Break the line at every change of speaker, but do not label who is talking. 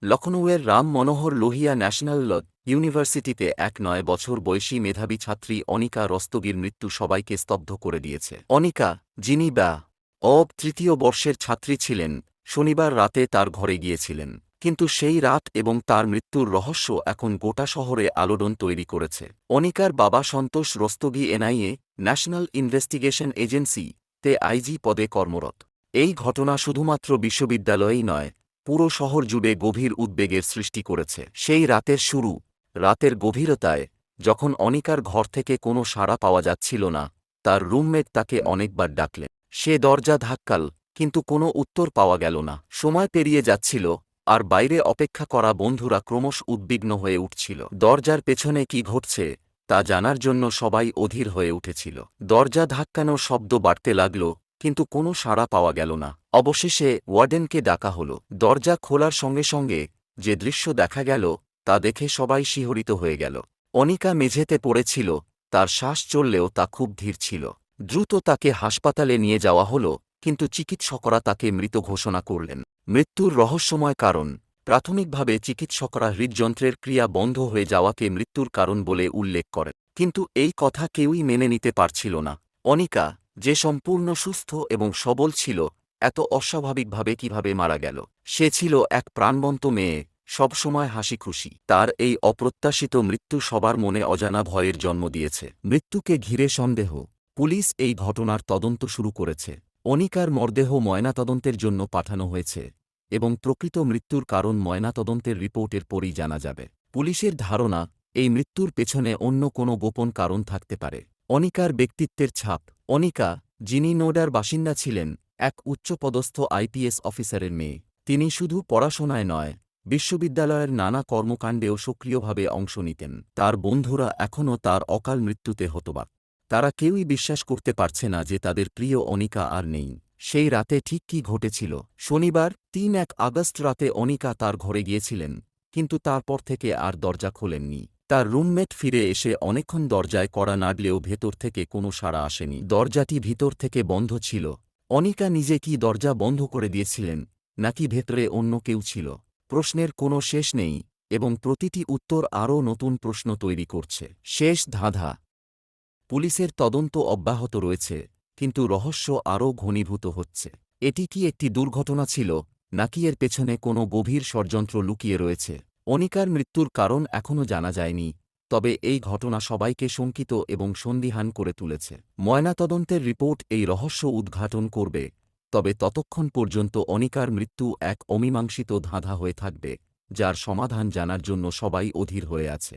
লখনউয়ের রাম মনোহর Lohia national ল ইউনিভার্সিটিতে ৯ বছর বয়সী মেধাবী ছাত্রী অনিকা রস্তগীর মৃত্যু সবাইকে স্তব্ধ করে দিয়েছে। অনিকা, যিনি তৃতীয় বর্ষের ছাত্রী ছিলেন, শনিবার রাতে তার ঘরে গিয়েছিলেন। কিন্তু সেই রাত এবং তার মৃত্যুর রহস্য এখন গোটা শহরে আলোড়ন তৈরি করেছে। অনিকার বাবা সন্তোষ রস্তগী এনআইএ, ন্যাশনাল ইনভেস্টিগেশন এজেন্সি তে আইজি পদে কর্মরত। এই ঘটনা শুধুমাত্র বিশ্ববিদ্যালয়েই নয়, পুরো শহর জুড়ে গভীর উদ্বেগের সৃষ্টি করেছে। সেই রাতের শুরু, রাতের গভীরতায়, যখন অনিকার ঘর থেকে কোনো সাড়া পাওয়া যাচ্ছিল না, তার রুমমেট তাকে অনেকবার ডাকলেন। সে দরজা ধাক্কাল, কিন্তু কোনো উত্তর পাওয়া গেল না। সময় পেরিয়ে যাচ্ছিল, আর বাইরে অপেক্ষা করা বন্ধুরা ক্রমশ উদ্বিগ্ন হয়ে উঠছিল। দরজার পেছনে কি ঘটছে তা জানার জন্য সবাই অধীর হয়ে উঠেছিল। দরজা ধাক্কানোর শব্দ বাড়তে লাগল, কিন্তু কোনো সাড়া পাওয়া গেল না। অবশেষে ওয়ার্ডেনকে ডাকা হল। দরজা খোলার সঙ্গে সঙ্গে যে দৃশ্য দেখা গেল তা দেখে সবাই শিহরিত হয়ে গেল। অনিকা মেঝেতে পড়েছিল, তার শ্বাস চললেও তা খুব ধীর ছিল। দ্রুত তাকে হাসপাতালে নিয়ে যাওয়া হল, কিন্তু চিকিৎসকরা তাকে মৃত ঘোষণা করলেন। মৃত্যুর রহস্যময় কারণ, প্রাথমিকভাবে চিকিৎসকরা হৃদযন্ত্রের ক্রিয়া বন্ধ হয়ে যাওয়াকে মৃত্যুর কারণ বলে উল্লেখ করেন। কিন্তু এই কথা কেউই মেনে নিতে পারছিল না। অনিকা, যে সম্পূর্ণ সুস্থ এবং সবল ছিল, এত অস্বাভাবিকভাবে কিভাবে মারা গেল? সে ছিল এক প্রাণবন্ত মেয়ে, সবসময় হাসিখুশি। তার এই অপ্রত্যাশিত মৃত্যু সবার মনে অজানা ভয়ের জন্ম দিয়েছে। মৃত্যুকে ঘিরে সন্দেহ। পুলিশ এই ঘটনার তদন্ত শুরু করেছে। অনিকার মরদেহ ময়নাতদন্তের জন্য পাঠানো হয়েছে, এবং প্রকৃত মৃত্যুর কারণ ময়নাতদন্তের রিপোর্টের পরই জানা যাবে। পুলিশের ধারণা, এই মৃত্যুর পেছনে অন্য কোনো গোপন কারণ থাকতে পারে। অনিকার ব্যক্তিত্বের ছাপ। অনিকা, যিনি নোডার বাসিন্দা ছিলেন, এক উচ্চপদস্থ আইপিএস অফিসারের মেয়ে। তিনি শুধু পড়াশোনায় নয়, বিশ্ববিদ্যালয়ের নানা কর্মকাণ্ডেও সক্রিয়ভাবে অংশ নিতেন। তার বন্ধুরা এখনও তার অকাল মৃত্যুতে হতবাক। তারা কেউই বিশ্বাস করতে পারছে না যে তাদের প্রিয় অনিকা আর নেই। সেই রাতে ঠিক কী ঘটেছিল? শনিবার ৩ আগস্ট রাতে অনিকা তার ঘরে গিয়েছিলেন, কিন্তু তারপর থেকে আর দরজা খোলেননি। তার রুমমেট ফিরে এসে অনেকক্ষণ দরজায় কড়া নাড়লেও ভেতর থেকে কোনো সাড়া আসেনি। দরজাটি ভিতর থেকে বন্ধ ছিল। অনিকা নিজে কি দরজা বন্ধ করে দিয়েছিলেন, নাকি ভেতরে অন্য কেউ ছিল? প্রশ্নের কোনো শেষ নেই, এবং প্রতিটি উত্তর আরও নতুন প্রশ্ন তৈরি করছে। শেষ ধাঁধা। পুলিশের তদন্ত অব্যাহত রয়েছে, কিন্তু রহস্য আরও ঘনীভূত হচ্ছে। এটি কি একটি দুর্ঘটনা ছিল, নাকি এর পেছনে কোনো গভীর ষড়যন্ত্র লুকিয়ে রয়েছে? অনিকার মৃত্যুর কারণ এখনও জানা যায়নি, তবে এই ঘটনা সবাইকে শঙ্কিত এবং সন্দিহান করে তুলেছে। ময়নাতদন্তের রিপোর্ট এই রহস্য উদ্ঘাটন করবে, তবে ততক্ষণ পর্যন্ত অনিকার মৃত্যু এক অমীমাংসিত ধাঁধা হয়ে থাকবে, যার সমাধান জানার জন্য সবাই অধীর হয়ে আছে।